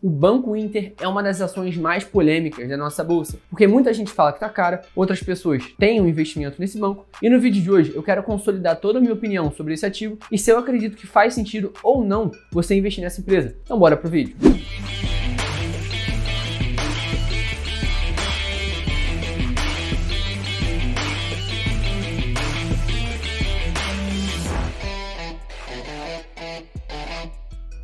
O Banco Inter é uma das ações mais polêmicas da nossa bolsa, porque muita gente fala que tá cara, outras pessoas têm um investimento nesse banco, e no vídeo de hoje eu quero consolidar toda a minha opinião sobre esse ativo e se eu acredito que faz sentido ou não você investir nessa empresa. Então bora pro vídeo.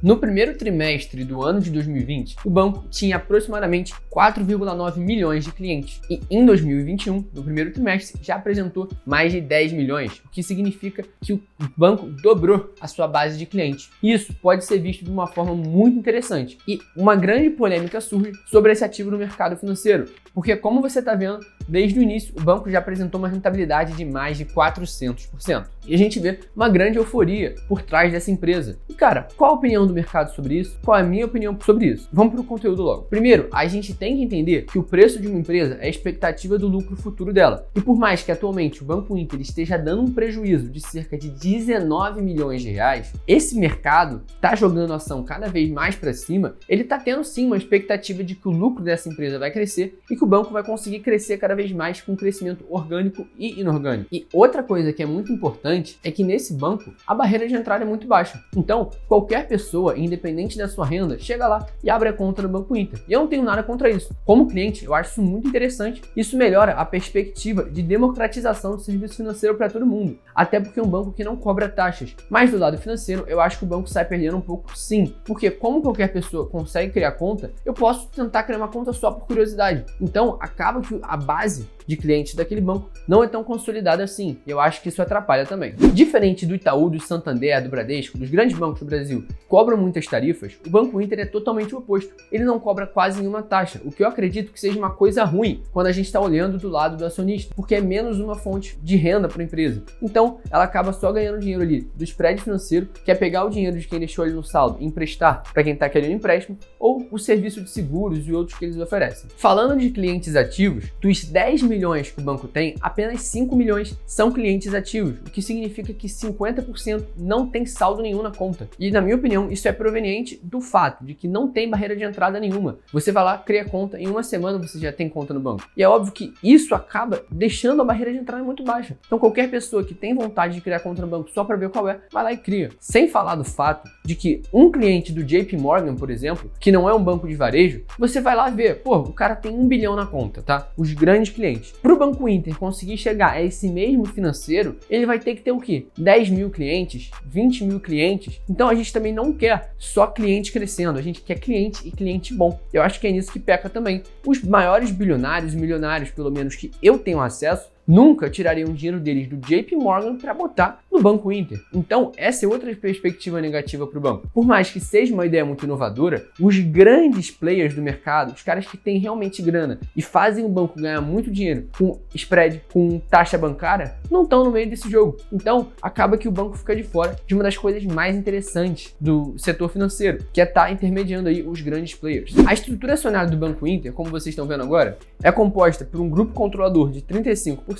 No primeiro trimestre do ano de 2020, o banco tinha aproximadamente 4,9 milhões de clientes e em 2021, no primeiro trimestre, já apresentou mais de 10 milhões, o que significa que o banco dobrou a sua base de clientes. Isso pode ser visto de uma forma muito interessante e uma grande polêmica surge sobre esse ativo no mercado financeiro, porque como você está vendo, desde o início o banco já apresentou uma rentabilidade de mais de 400%. E a gente vê uma grande euforia por trás dessa empresa. E cara, qual a opinião do mercado sobre isso? Qual é a minha opinião sobre isso? Vamos para o conteúdo logo. Primeiro, a gente tem que entender que o preço de uma empresa é a expectativa do lucro futuro dela. E por mais que atualmente o Banco Inter esteja dando um prejuízo de cerca de 19 milhões de reais, esse mercado está jogando a ação cada vez mais para cima, ele está tendo sim uma expectativa de que o lucro dessa empresa vai crescer e que o banco vai conseguir crescer cada vez mais com crescimento orgânico e inorgânico. E outra coisa que é muito importante é que nesse banco a barreira de entrada é muito baixa. Então, qualquer pessoa, independente da sua renda, chega lá e abre a conta no Banco Inter. E eu não tenho nada contra isso. Como cliente, eu acho isso muito interessante. Isso melhora a perspectiva de democratização do serviço financeiro para todo mundo. Até porque é um banco que não cobra taxas. Mas do lado financeiro, eu acho que o banco sai perdendo um pouco sim. Porque como qualquer pessoa consegue criar conta, eu posso tentar criar uma conta só por curiosidade. Então, acaba que a base de clientes daquele banco não é tão consolidada assim. Eu acho que isso atrapalha também. Diferente do Itaú, do Santander, do Bradesco, dos grandes bancos do Brasil, que cobram muitas tarifas, o Banco Inter é totalmente o oposto. Ele não cobra quase nenhuma taxa, o que eu acredito que seja uma coisa ruim quando a gente está olhando do lado do acionista, porque é menos uma fonte de renda para a empresa. Então, ela acaba só ganhando dinheiro ali do spread financeiro, que é pegar o dinheiro de quem deixou ali no saldo e emprestar para quem está querendo empréstimo, ou o serviço de seguros e outros que eles oferecem. Falando de clientes ativos, dos 10 milhões que o banco tem, apenas 5 milhões são clientes ativos, o que significa que 50% não tem saldo nenhum na conta. E na minha opinião, isso é proveniente do fato de que não tem barreira de entrada nenhuma. Você vai lá, cria conta, em uma semana você já tem conta no banco. E é óbvio que isso acaba deixando a barreira de entrada muito baixa. Então qualquer pessoa que tem vontade de criar conta no banco só para ver qual é, vai lá e cria. Sem falar do fato de que um cliente do JP Morgan, por exemplo, que não é um banco de varejo, você vai lá ver, pô, o cara tem 1 bilhão na conta, tá? Os grandes clientes. Para o Banco Inter conseguir chegar a esse mesmo financeiro, ele vai ter que ter o quê? 10 mil clientes, 20 mil clientes. Então a gente também não quer só cliente crescendo, a gente quer cliente e cliente bom. Eu acho que é nisso que peca também. Os maiores bilionários e milionários, pelo menos que eu tenho acesso, nunca tirariam dinheiro deles do JP Morgan para botar no Banco Inter. Então, essa é outra perspectiva negativa para o banco. Por mais que seja uma ideia muito inovadora, os grandes players do mercado, os caras que têm realmente grana e fazem o banco ganhar muito dinheiro com spread, com taxa bancária, não estão no meio desse jogo. Então, acaba que o banco fica de fora de uma das coisas mais interessantes do setor financeiro, que é estar intermediando aí os grandes players. A estrutura acionária do Banco Inter, como vocês estão vendo agora, é composta por um grupo controlador de 35%,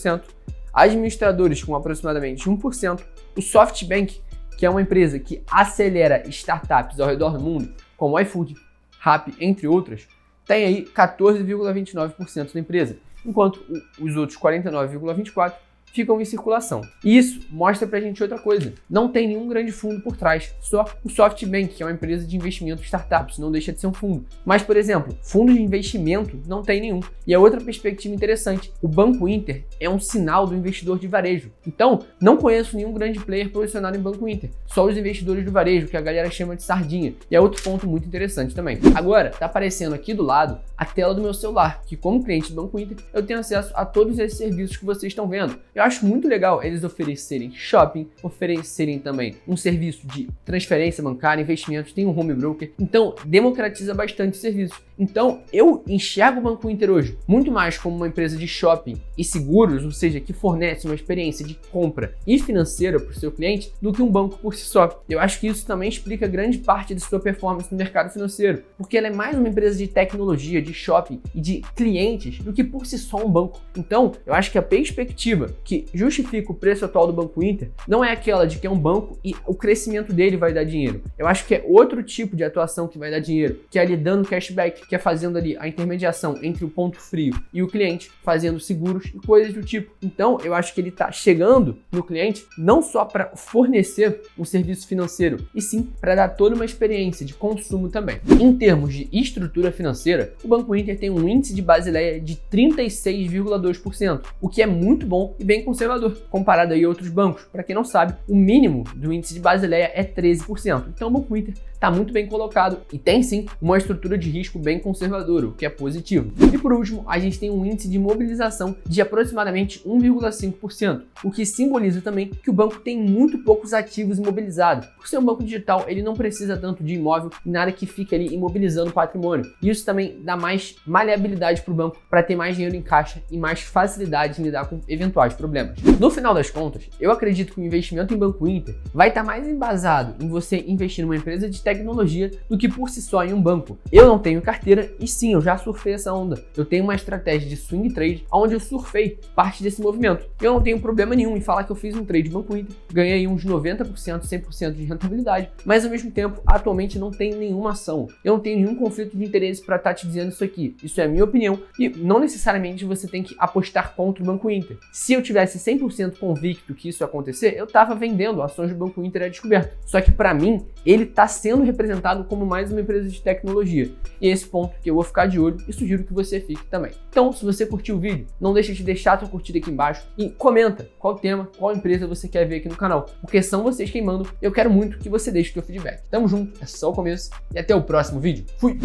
administradores com aproximadamente 1%, o SoftBank, que é uma empresa que acelera startups ao redor do mundo, como iFood, Rappi, entre outras, tem aí 14,29% da empresa, enquanto os outros 49,24% ficam em circulação. E isso mostra pra gente outra coisa. Não tem nenhum grande fundo por trás. Só o SoftBank, que é uma empresa de investimento em startups, não deixa de ser um fundo. Mas, por exemplo, fundos de investimento não tem nenhum. E a outra perspectiva interessante, o Banco Inter é um sinal do investidor de varejo. Então, não conheço nenhum grande player posicionado em Banco Inter. Só os investidores do varejo, que a galera chama de sardinha. E é outro ponto muito interessante também. Agora, tá aparecendo aqui do lado a tela do meu celular, que como cliente do Banco Inter, eu tenho acesso a todos esses serviços que vocês estão vendo. Eu acho muito legal eles oferecerem shopping, oferecerem também um serviço de transferência bancária, investimentos, tem um home broker. Então, democratiza bastante os serviços. Então, eu enxergo o Banco Inter hoje muito mais como uma empresa de shopping e seguros, ou seja, que fornece uma experiência de compra e financeira para o seu cliente, do que um banco por si só. Eu acho que isso também explica grande parte de sua performance no mercado financeiro, porque ela é mais uma empresa de tecnologia, de shopping e de clientes do que por si só um banco. Então, eu acho que a perspectiva que justifica o preço atual do Banco Inter não é aquela de que é um banco e o crescimento dele vai dar dinheiro. Eu acho que é outro tipo de atuação que vai dar dinheiro, que é ali dando cashback, que é fazendo ali a intermediação entre o ponto frio e o cliente, fazendo seguros e coisas do tipo. Então, eu acho que ele está chegando no cliente não só para fornecer um serviço financeiro, e sim para dar toda uma experiência de consumo também. Em termos de estrutura financeira, o Banco Inter tem um índice de Basileia de 36,2%, o que é muito bom e bem conservador, comparado aí a outros bancos. Para quem não sabe, o mínimo do índice de Basileia é 13%. Então o Banco Inter está muito bem colocado e tem sim uma estrutura de risco bem conservadora, o que é positivo. E por último, a gente tem um índice de mobilização de aproximadamente 1,5%, o que simboliza também que o banco tem muito poucos ativos imobilizados. Por ser um banco digital, ele não precisa tanto de imóvel e nada que fique ali imobilizando o patrimônio. Isso também dá mais maleabilidade para o banco para ter mais dinheiro em caixa e mais facilidade em lidar com eventuais problemas. No final das contas, eu acredito que o investimento em Banco Inter vai estar mais embasado em você investir numa empresa de tecnologia do que por si só em um banco. Eu não tenho carteira e sim, eu já surfei essa onda. Eu tenho uma estratégia de swing trade onde eu surfei parte desse movimento. Eu não tenho problema nenhum em falar que eu fiz um trade Banco Inter, ganhei uns 90%, 100% de rentabilidade, mas ao mesmo tempo, atualmente não tem nenhuma ação. Eu não tenho nenhum conflito de interesse para estar te dizendo isso aqui. Isso é a minha opinião e não necessariamente você tem que apostar contra o Banco Inter. Se eu tivesse 100% convicto que isso ia acontecer, eu estava vendendo ações do Banco Inter a descoberto. Só que para mim, ele está sendo representado como mais uma empresa de tecnologia. E é esse ponto que eu vou ficar de olho e sugiro que você fique também. Então, se você curtiu o vídeo, não deixe de deixar a sua curtida aqui embaixo e comenta qual tema, qual empresa você quer ver aqui no canal, porque são vocês quem mandam e eu quero muito que você deixe o seu feedback. Tamo junto, é só o começo e até o próximo vídeo. Fui!